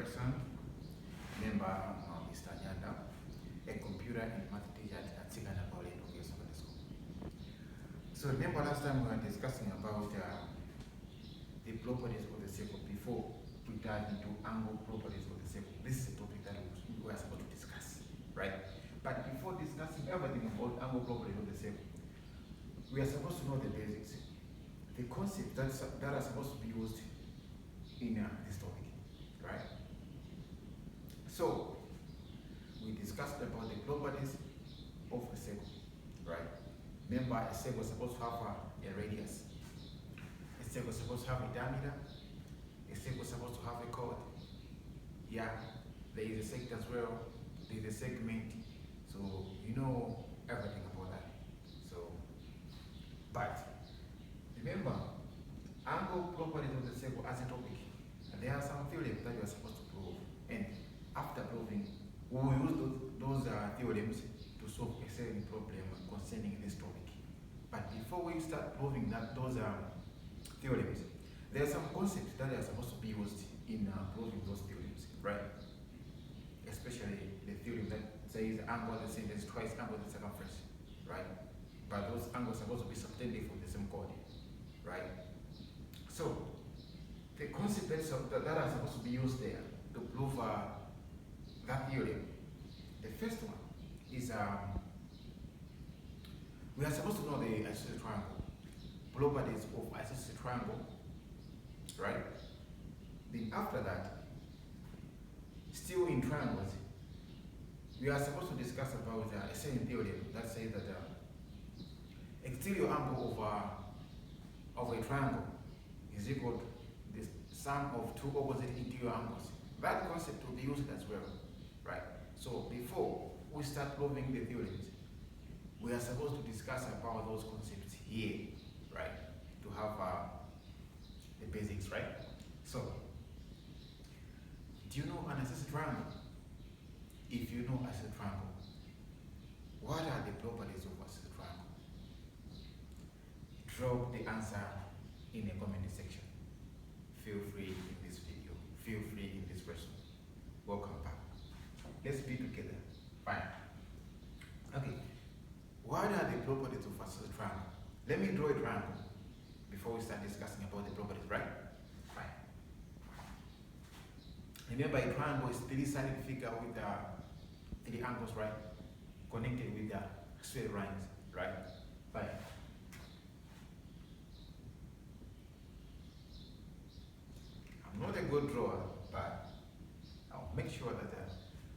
Gregson, member Mr. Nyanda, a computer and math teacher at Sigana College Secondary School. So remember last time we were discussing about the properties of the circle before we dive into angle properties of the circle. This is a topic that we were supposed to discuss, right? But before discussing everything about angle properties of the circle, we are supposed to know the basics, the concepts that are supposed to be used in this topic, right? So, we discussed about the properties of a circle, right? Remember, a circle is supposed to have a radius. A circle is supposed to have a diameter. A circle is supposed to have a chord. Yeah, there is a sector as well. There is a segment. So, you know everything about that. So, but remember, angle properties of the circle as a topic. There are some theorems that you are supposed to prove, and after proving, we will use those theorems to solve a certain problem concerning this topic. But before we start proving those theorems, there are some concepts that are supposed to be used in proving those theorems, right? Especially the theorem that says angle of the sentence twice angle of the circumference, right? But those angles are supposed to be subtended from the same chord, right? So, the concepts that are supposed to be used there to prove that theorem. The first one is we are supposed to know the isosceles triangle, properties of isosceles triangle, right? Then after that, still in triangles, we are supposed to discuss about a certain theorem that says that exterior angle of a triangle is equal to the sum of two opposite interior angles. That concept will be used as well, right? So before we start proving the theorems, we are supposed to discuss about those concepts here, right? To have the basics, right? So, do you know an isosceles triangle? If you know isosceles triangle, what are the properties of isosceles triangle? Drop the answer in the comment section. Feel free in this video. Feel free in this question. Welcome back. Let's be together. Fine. Okay. What are the properties of isosceles triangle? Let me draw a triangle before we start discussing about the properties, right? Fine. Remember, a triangle is three-sided figure with three angles, right? Connected with the straight lines, right? Fine. I'm not a good drawer, but I'll make sure that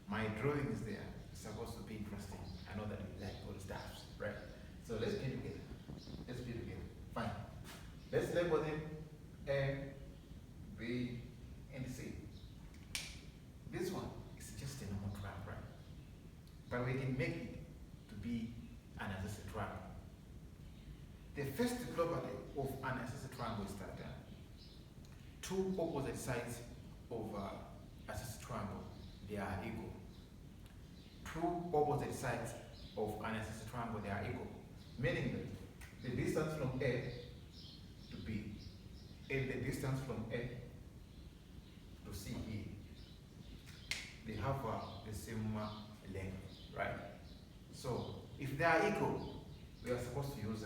my drawing is there. It's supposed to be interesting. I know that you like all stuff, right? So let's be together. Let's be together. Fine. Let's label them A, B, and C. This one is just a normal triangle, right? But we can make it to be an isosceles triangle. The first property of an isosceles triangle is that two opposite sides of isosceles triangle, they are equal. Two opposite sides of an isosceles triangle, they are equal. Meaning that the distance from A to B and the distance from A to C here, they have the same length, right? So if they are equal, we are supposed to use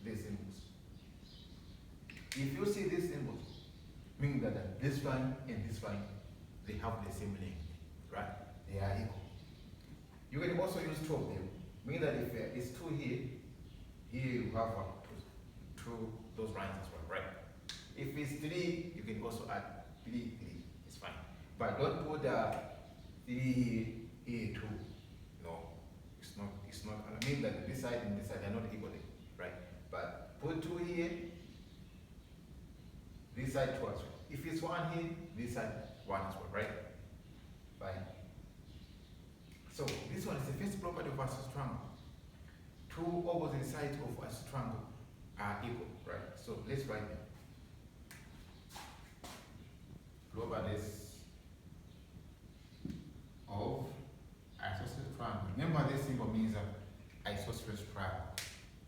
these symbols. If you see these symbols, meaning that this line and this line, they have the same length, right? They are equal. You can also use two of them, meaning that if it's two here, here you have two those lines as well, right? If it's three, you can also add three, it's fine. But don't put three here, two. No, it's not. I mean that this side and this side are not equal, right? But put two here, this side two as well. If it's one here, this side one as well, right? Fine. So this one is the first property of isosceles triangle. Two opposite sides of isosceles triangle are equal, right? So let's write them. Properties of isosceles triangle. Remember, this symbol means isosceles triangle.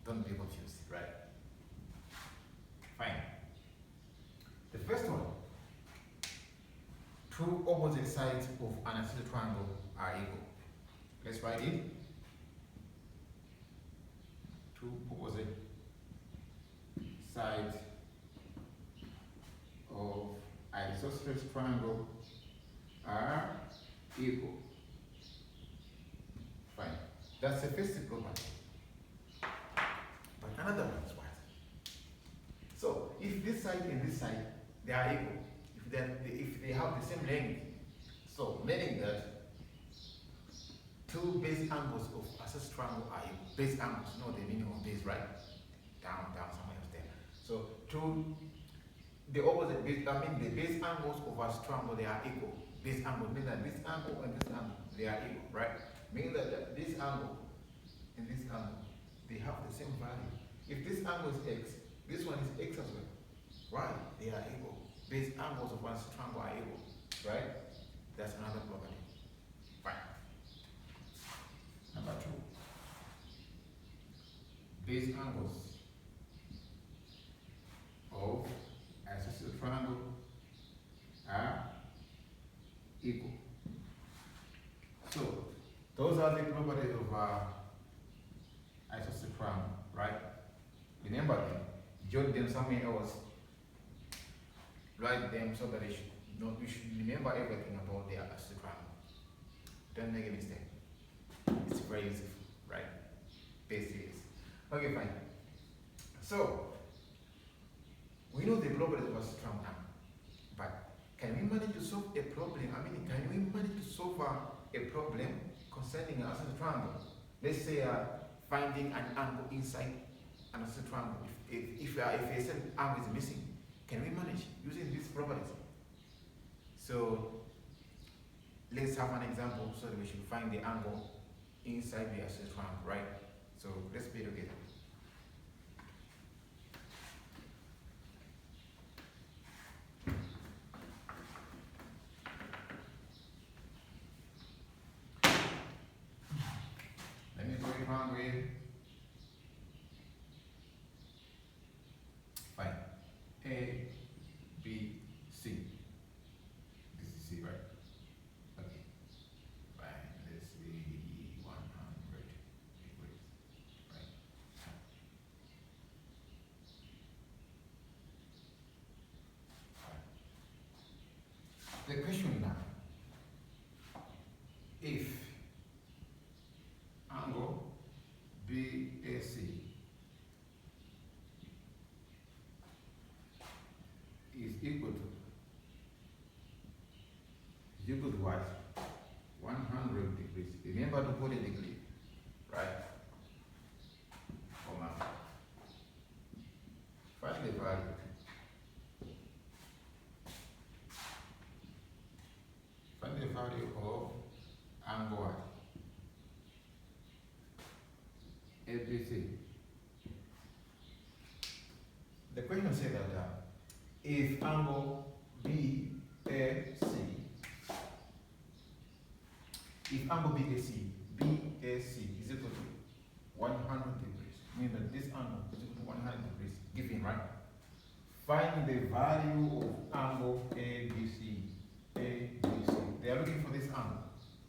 Don't be confused, right? Fine. The first one, two opposite sides of an isosceles triangle are equal. Let's write it. Two opposite sides of isosceles triangle are equal. Fine. That's the first property. But another one is what? So if this side and this side they are equal, if they have the same length, so meaning that two base angles of isosceles triangle are equal. Base angles, know the meaning of base, right? Down, somewhere else there. So the opposite base, the base angles of a triangle, they are equal. Base angle means that this angle and this angle, they are equal, right? Meaning that this angle and this angle, they have the same value. If this angle is x, this one is x as well. Why? They are equal. Base angles of one triangle are equal, right? That's another property. Fine. Number two. Base angles of isosceles triangle are equal. So those are the properties of isosceles triangle, right? Remember them, jot them somewhere else, write them so that you should remember everything about the isosceles triangle. Don't make a mistake. It's very easy, right? Basically. Okay, fine. So we know the properties of isosceles triangle now, but can we manage to solve a problem? Can we manage to solve a problem concerning an isosceles triangle? Let's say finding an angle inside an isosceles triangle. If a certain angle is missing, can we manage using these properties? So let's have an example so that we should find the angle inside the isosceles triangle, right? So let's be together. Let me go around with fine. A, B, C. This is C, right? Okay. Fine. Let's see 100 degrees. Right. Fine. The question now. If angle BAC is equal to what? 100 degrees. Remember to put a degree, right? For now. Find the value. Find the value of angle what? ABC. The question says that if angle BAC, is equal to 100 degrees, meaning that this angle is equal to 100 degrees, given, right? Find the value of angle ABC. They are looking for this angle.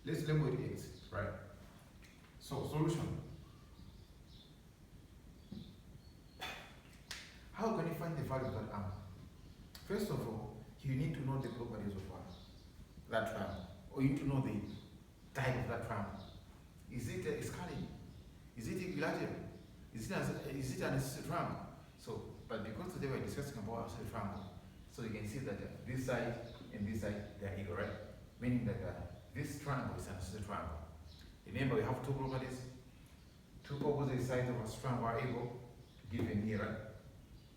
Let's label it x, right? So solution. How can you find the value of that angle? First of all, you need to know the properties of that triangle, or you need to know the type of that triangle. Is it a scalene? Is it equilateral? Is it an isosceles triangle? So, but because today we're discussing about isosceles triangle, so you can see that this side and this side they are equal, right? Meaning that this triangle is an isosceles triangle. Remember, we have two properties. Two opposite sides of a triangle are equal, given here, right?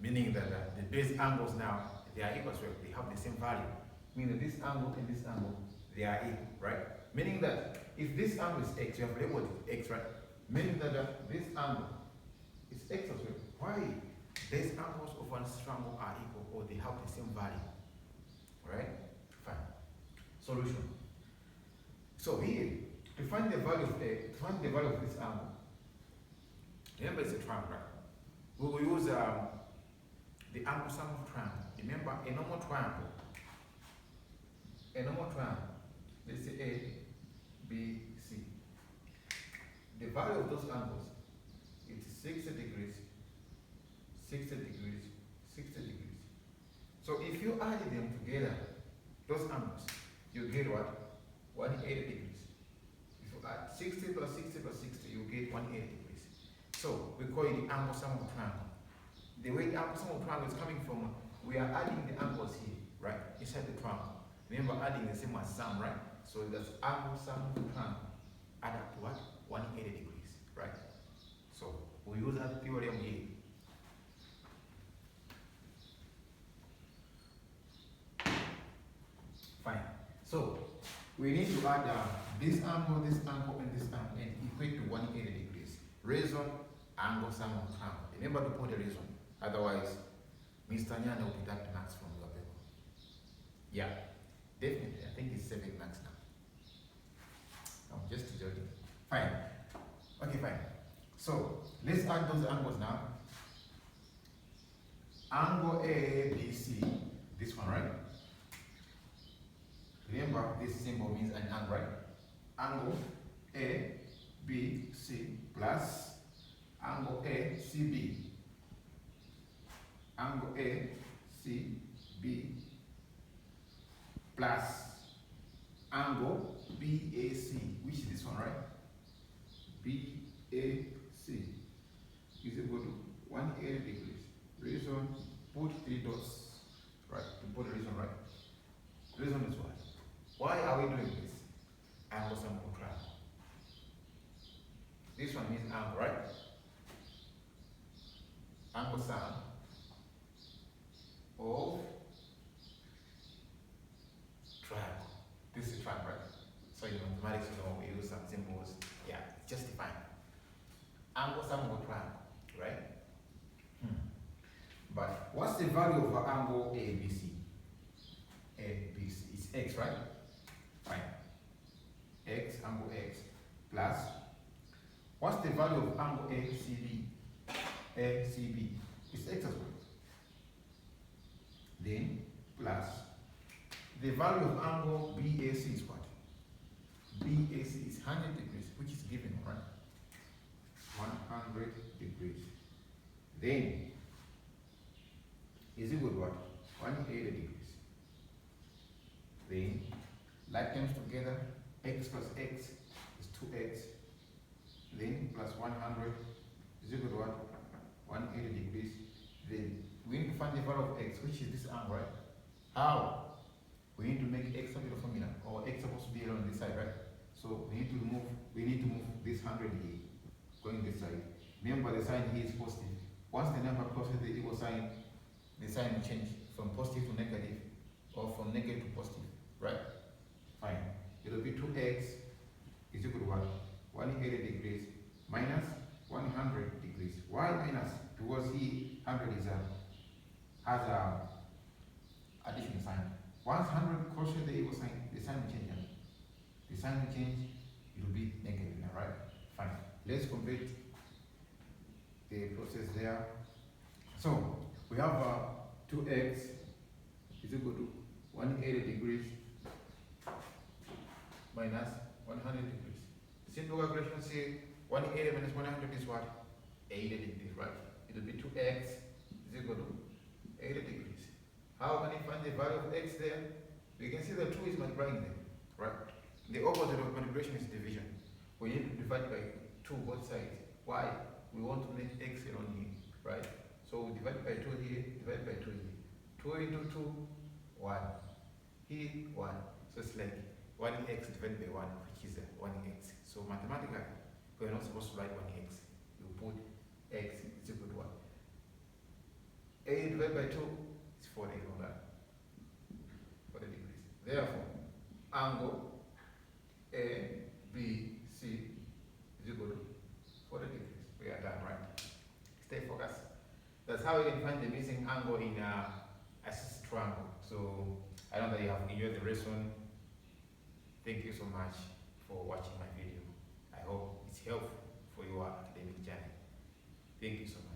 Meaning that the base angles now, they are equal, so they have the same value. Meaning that this angle and this angle, they are equal, right? Meaning that if this angle is x, you have labeled it x, right? Meaning that this angle is x as well. Why? Base angles of one triangle are equal, or they have the same value, right? Fine. Solution. So here, to find the value of this angle, remember it's a triangle, right? We will use the angle sum of triangle. Remember, a normal triangle a normal triangle, let's say A, B, C. The value of those angles is 60 degrees, 60 degrees, 60 degrees. So if you add them together, those angles, you get what? 180 degrees. If you add 60 plus 60 plus 60, you get 180 degrees. So we call it the angle sum of triangle. The way the angle sum of triangle is coming from, we are adding the angles here, right? Inside the triangle. Remember, adding the same as sum, right? So that's angle sum of triangle. Add up to what? 180 degrees, right? So we use that theorem here. Fine. So we need to add this angle, and this angle, and equate to 180 degrees. Reason, angle sum of triangle. Remember to put a reason. Otherwise, Mr. Nyana will deduct max from your paper. Yeah, definitely. I think it's 7 max now. I'm just joking. Fine. Okay, fine. So let's add those angles now. Angle A, B, C. This one, right? Remember, this symbol means an angle, right? Angle A, B, C plus angle A, C, B. Angle A, C, B plus angle BAC, which is this one, right? BAC is equal to 180 degrees. Reason, put 3 dots, right? To put a reason, right? Reason is what? Why are we doing this? Angle sum of triangle. This one means angle, right? Angle sum of triangle. This is triangle, right? So in mathematics, you know, we use some symbols. Yeah, just define. Angle sum of triangle, right? But what's the value of angle ABC? ABC is x, right? Fine. X, angle x, plus what's the value of angle ACB? ACB is x as well. Then plus the value of angle BAC is what? BAC is 100 degrees, which is given, right? 100 degrees. Then is equal to what? 180 degrees. Then like terms together, x plus x is 2x. Then plus 100 is equal to what? 180 degrees. Then we need to find the value of x, which is this angle, right? How? We need to make x a bit of formula, or x supposed to be on this side, right? So we need to move this 100 here, going this side. Remember, the sign here is positive. Once the number crosses the equal sign, the sign will change from positive to negative, or from negative to positive, right? Fine. It will be 2x is equal to what? 180 degrees minus 100 degrees. Why minus? Because here 100 is has a additional sign. Once 100 crosses the equal sign, the sign will change. The sign will change, it will be negative now, right? Fine. Let's complete the process there. So we have 2x is equal to 180 degrees minus 100 degrees. Simple calculation say 180 minus 100 is what? 80 degrees, right? It will be 2x is equal to 80 degrees. How can you find the value of x there? You can see that 2 is multiplying them, right? The opposite of multiplication is division. We need to divide by 2 both sides. Why? We want to make x alone here, right? So we divide by 2 here, divide by 2 here. 2 into 2, 1. Here, 1. So it's like 1x divided by 1, which is 1x. So mathematically, we're not supposed to write 1x. You put x is equal to 1. 8 divided by 2 is 40, all that. 40 degrees. Therefore, angle A, B, C is equal to 40 degrees. We are done, right? Stay focused. That's how you can find the missing angle in a triangle. So I know that you have enjoyed the lesson. Thank you so much for watching my video. I hope it's helpful for your academic journey. Thank you so much.